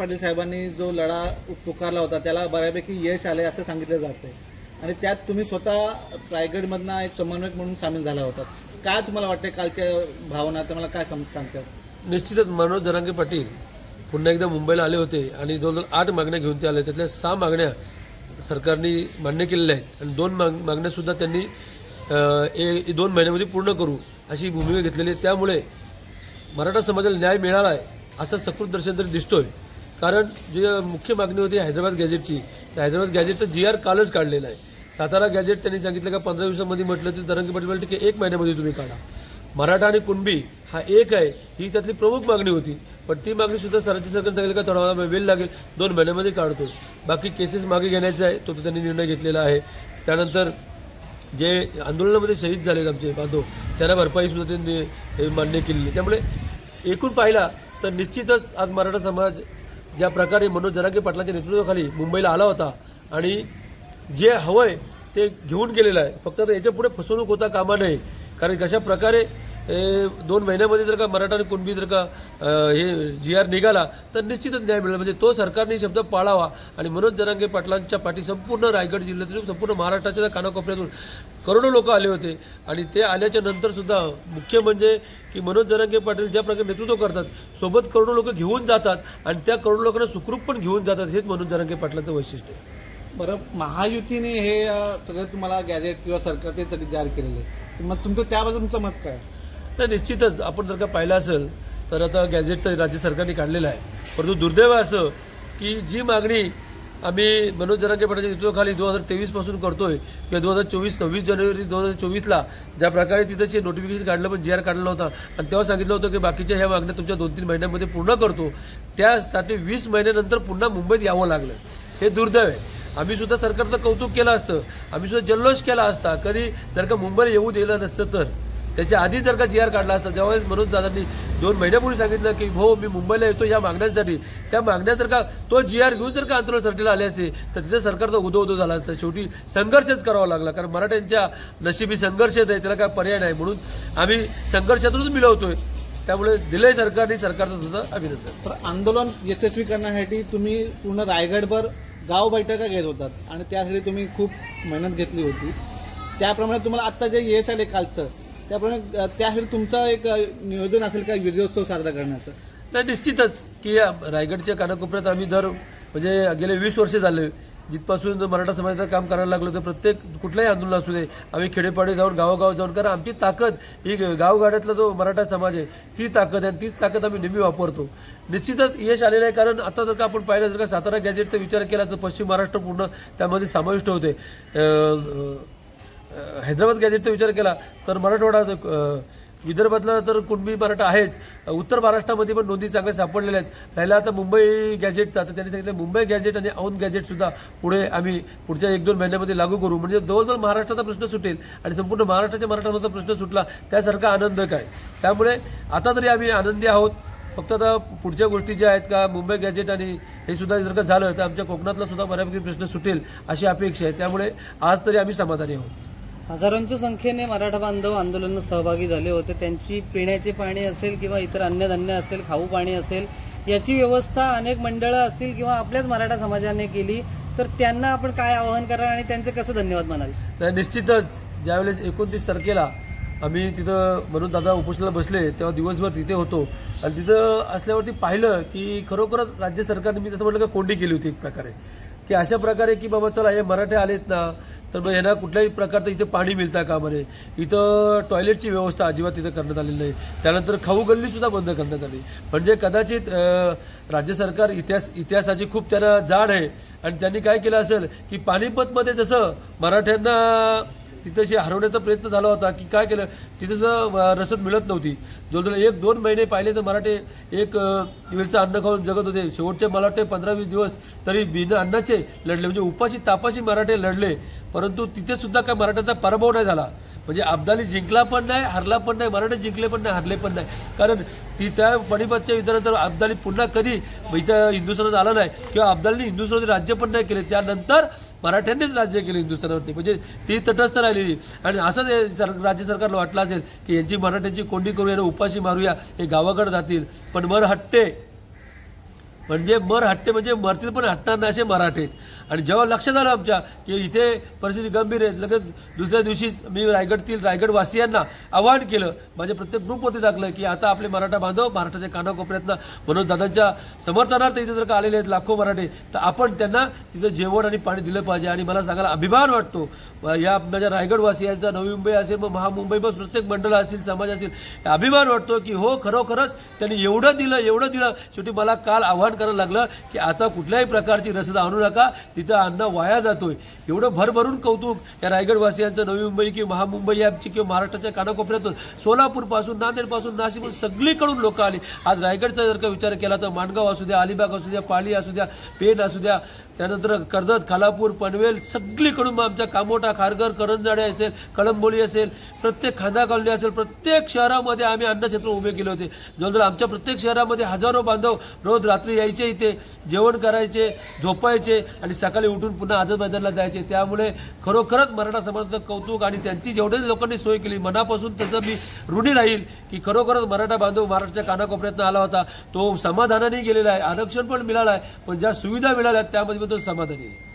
पाटील साहेबांनी जो लढा पुकारला होता त्याला बऱ्यापैकी यश आले असं सांगितलं जातंय आणि त्यात तुम्ही स्वतः रायगडमधनं एक समन्वयक म्हणून सामील झाला होता. काय तुम्हाला वाटते कालच्या भावना तुम्हाला काय सांगतात? निश्चितच मनोज जरांगे पाटील पुन्हा एकदा मुंबईला आले होते आणि 8 मागण्या घेऊन ते आले. त्यातल्या 6 मागण्या सरकारने मान्य केलेल्या आहेत आणि 2 मागण्या सुद्धा त्यांनी 2 महिन्यामध्ये पूर्ण करू अशी भूमिका घेतलेली आहे. त्यामुळे मराठा समाजाला न्याय मिळाला आहे असं सकृत दर्शन तरी दिसतोय. कारण जी मुख्य मागणी होती हैदराबाद गॅजेटची, तर हैदराबाद गॅजेट तर GR कालच काढलेला आहे. सातारा गॅजेट त्यांनी सांगितलं का 15 दिवसांमध्ये म्हटलं तर जरांगे पाटील म्हटलं की 1 महिन्यामध्ये तुम्ही काढा. मराठा आणि कुणबी हा एक आहे ही त्यातली प्रमुख मागणी होती, पण ती मागणी सुद्धा राज्य सरकारने सांगितलं का थोडा वेळ लागेल, 2 महिन्यामध्ये काढतो. बाकी केसेस मागे घेण्याचा आहे तो त्यांनी निर्णय घेतलेला आहे. त्यानंतर जे आंदोलनामध्ये शहीद झालेत आमचे बांधव त्यांना भरपाई सुद्धा त्यांनी मान्य केलेली. त्यामुळे एकूण पाहिला तर निश्चितच आज मराठा समाज ज्या प्रकारे मनोज जरांगे पाटलांच्या नेतृत्वाखाली मुंबईला आला होता आणि जे हवंय ते घेऊन गेलेलं आहे. फक्त याच्या पुढे फसवणूक होता कामा नये. कारण कशा प्रकारे 2 महिन्यामध्ये जर का मराठा आणि कुणबी जर का हे GR निघाला तर निश्चितच न्याय मिळेल. म्हणजे तो सरकारने शब्द पाळावा आणि मनोज जरांगे पाटलांच्या पाठी संपूर्ण रायगड जिल्ह्यातून संपूर्ण महाराष्ट्राच्या कानाकोपऱ्यातून करोडो लोक आले होते आणि ते आल्याच्या नंतर सुद्धा मुख्य म्हणजे की मनोज जरांगे पाटील ज्या प्रकारे नेतृत्व करतात सोबत करोडो लोक घेऊन जातात आणि त्या करोडो लोकांना सुखरूप पण घेऊन जातात. हेच मनोज जरांगे पाटलांचं वैशिष्ट्य आहे. बरं, महायुतीने हे सगळं तुम्हाला गॅजेट किंवा सरकार ते तरी जाहीर केलेले, मग तुमचं त्याबद्दल तुमचं मत काय? तर निश्चितच आपण जर का पाहिलं असेल तर आता गॅजेट तर राज्य सरकारने काढलेलं आहे, परंतु दुर्दैव असं की जी मागणी आम्ही मनोज जरांगे पाटलांच्या नेतृत्वाखाली 2023 पासून करतोय किंवा 26 जानेवारी 2024ला ज्या प्रकारे तिथंचे नोटिफिकेशन काढलं पण GR काढला होता आणि तेव्हा सांगितलं होतं की बाकीच्या ह्या मागण्या तुमच्या 2-3 महिन्यांमध्ये पूर्ण करतो, त्यासाठी 20 महिन्यानंतर पुन्हा मुंबईत यावं लागलं. हे दुर्दैव आहे. आम्ही सुद्धा सरकारचं कौतुक केलं असतं, आम्ही सुद्धा जल्लोष केला असता. कधी जर का मुंबईला येऊ दिलं नसतं तर त्याच्या आधी जर का GR काढला असता, ज्यावेळेस मनोज दादांनी 2 महिन्यापूर्वी सांगितलं की हो मी मुंबईला येतो या मागण्यांसाठी, त्या मागण्या जर का तो GR घेऊन जर का आंदोलन सरटीला आले असते तर तिथे सरकारचा उदो झाला असता. शेवटी संघर्षच करावा लागला, कारण मराठ्यांच्या नशिबी संघर्षच आहे, त्याला काय पर्याय नाही. म्हणून आम्ही संघर्षातूनच मिळवतोय. त्यामुळे दिलंय सरकारने, सरकारचं सुद्धा अभिनंदन. तर आंदोलन यशस्वी करण्यासाठी तुम्ही पूर्ण रायगडभर गाव बैठका घेत होतात आणि त्यासाठी तुम्ही खूप मेहनत घेतली होती. त्याप्रमाणे तुम्हाला आत्ता जे यश आले कालचं त्याप्रमाणे त्यासाठी तुमचं एक नियोजन असेल का विजयोत्सव साजरा करण्याचं? तर निश्चितच की रायगडच्या कानाकोपऱ्यात आम्ही म्हणजे गेले 20 वर्ष झाले जिथपासून मराठा समाजाचं काम करायला लागलो, तर प्रत्येक कुठलंही आंदोलन असू दे आम्ही खेडेपाडे जाऊन गावोगाव जाऊन, कारण आमची ताकद ही गावगाड्यातला जो मराठा समाज आहे ती ताकद आहे, तीच ताकद आम्ही नेहमी वापरतो. निश्चितच यश आलेलं आहे. कारण आता जर का आपण पाहिलं जर का सातारा गॅजेटचा विचार केला तर पश्चिम महाराष्ट्र पूर्ण त्यामध्ये समाविष्ट होते. हैदराबाद गॅजेटचा विचार केला तर मराठवाडा, विदर्भातला तर कुणबी मराठा आहेच, उत्तर महाराष्ट्रामध्ये पण नोंदी चांगल्या सापडलेल्या आहेत. राहिला आता मुंबई गॅजेटचा, तर त्यांनी सांगितलं मुंबई गॅजेट आणि औंध गॅजेट सुद्धा पुढे आम्ही पुढच्या 1-2 महिन्यामध्ये लागू करू. म्हणजे जवळजवळ महाराष्ट्राचा प्रश्न सुटेल आणि संपूर्ण महाराष्ट्राच्या मराठा प्रश्न सुटला त्यासारखा आनंद काय. त्यामुळे आता तरी आम्ही आनंदी आहोत. फक्त आता पुढच्या गोष्टी ज्या आहेत का मुंबई गॅजेट आणि हे सुद्धा जर का झालं तर आमच्या कोकणातला सुद्धा बऱ्यापैकी प्रश्न सुटेल अशी अपेक्षा आहे. त्यामुळे आज तरी आम्ही समाधानी आहोत. हजारोंच्या संख्येने मराठा बांधव आंदोलनात सहभागी झाले होते. त्यांची पिण्याचे पाणी असेल किंवा इतर अन्नधान्य असेल, खाऊ पाणी असेल, याची व्यवस्था अनेक मंडळं असतील किंवा आपल्याच मराठा समाजाने केली, तर त्यांना आपण काय आवाहन कराल आणि त्यांचे कसं धन्यवाद म्हणाल? निश्चितच ज्यावेळेस 29 तारखेला आम्ही तिथं मनोज दादा उपोषणाला बसले तेव्हा दिवसभर तिथे होतो आणि तिथं असल्यावरती पाहिलं की खरोखरच राज्य सरकारने, मी तसं म्हटलं का कोंडी केली होती एक प्रकारे, की अशा प्रकारे की बाबा चला हे मराठे आलेत ना तर मग यांना कुठल्याही प्रकारचं इथे पाणी मिळतं का म्हणे, इथं टॉयलेटची व्यवस्था अजिबात तिथं करण्यात आलेली नाही. त्यानंतर खाऊ गल्ली सुद्धा बंद करण्यात आली. म्हणजे कदाचित राज्य सरकार इतिहासाची खूप त्यांना जाण आहे आणि त्यांनी काय केलं असेल की पानिपतमध्ये जसं मराठ्यांना तिथं हरवण्याचा प्रयत्न झाला होता की काय केलं, तिथं रसद मिळत नव्हती. जवळजवळ 1-2 महिने पाहिले तर मराठे एक वेळचं अन्न खाऊन जगत होते. शेवटचे मला वाटते 15-20 दिवस तरी बिना अन्नाचे लढले, म्हणजे उपाशी तापाशी मराठे लढले, परंतु तिथे सुद्धा काय मराठ्यांचा पराभव नाही झाला. म्हणजे अब्दाली जिंकला पण नाही, हरला पण नाही, मराठे जिंकले पण नाही, हरले पण नाही. कारण ती त्या पानिपतच्या युद्धानंतर अब्दाली पुन्हा कधी इथं हिंदुस्थानात आला नाही किंवा अब्दालीने हिंदुस्थानात राज्य पण नाही केले. त्यानंतर मराठ्यांनीच राज्य केले हिंदुस्थानावरती. म्हणजे ती तटस्थ राहिलेली. आणि असंच राज्य सरकारला वाटलं असेल की यांची मराठ्यांची कोंडी करूया, उपाशी मारूया, हे गावाकडे जातील. पण मर हट्टे म्हणजे मर हट्टे म्हणजे मरतील पण हटणार नाही असे मराठे आहेत. आणि जेव्हा लक्षात आलं आमच्या की इथे परिस्थिती गंभीर आहे, लगेच दुसऱ्या दिवशीच मी रायगडवासियांना आवाहन केलं, माझ्या प्रत्येक ग्रुपमध्ये टाकलं की आता आपले मराठा बांधव महाराष्ट्राच्या कानाकोपऱ्यातनं मनोज दादांच्या समर्थनार्थ इथे जर का आलेले आहेत लाखो मराठे, तर आपण त्यांना तिथं जेवण आणि पाणी दिलं पाहिजे. आणि मला सांगायला अभिमान वाटतो या माझ्या रायगडवासियांचा, नवी मुंबई असेल मग महामुंबई, मग प्रत्येक मंडळ असेल, समाज असेल, अभिमान वाटतो की हो खरोखरच त्यांनी एवढं दिलं. शेवटी मला काल आवाहन करायला लागलं की आता कुठल्याही प्रकारची रसद आणू नका, तिथं अन्न वाया जातोय. एवढं भरभरून कौतुक या रायगडवासियांचं, नवी मुंबई किंवा महामुंबई आमची किंवा महाराष्ट्राच्या कानाकोपऱ्यातून, सोलापूरपासून, नांदेडपासून, नाशिकपासून सगळीकडून लोक आली. आज रायगडचा जर का विचार केला तर माणगाव असू द्या, अलिबाग असू द्या, पाली असू द्या, पेण असू द्या, त्यानंतर कर्जत, खालापूर, पनवेल सगळीकडून मग आमच्या कामोठा, खारघर, करंजाडे असेल, कळंबोली असेल, प्रत्येक खांदा कॉलनी असेल, प्रत्येक शहरामध्ये आम्ही अन्नछत्र उभे केले होते. जवळजवळ आमच्या प्रत्येक शहरामध्ये हजारो बांधव रोज रात्री यायचे, इथे जेवण करायचे, झोपायचे आणि सकाळी उठून पुन्हा आझाद मैदानाला जायचे. त्यामुळे खरोखरच मराठा समाजाचं कौतुक आणि त्यांची जेवढे लोकांनी सोय केली मनापासून त्याचं मी ऋणी राहील की खरोखरच मराठा बांधव महाराष्ट्राच्या कानाकोपऱ्यातनं आला होता, तो समाधानाने गेलेला आहे. आरक्षण पण मिळालं आहे, पण ज्या सुविधा मिळाल्या त्यामध्ये तो समाधानी आहे.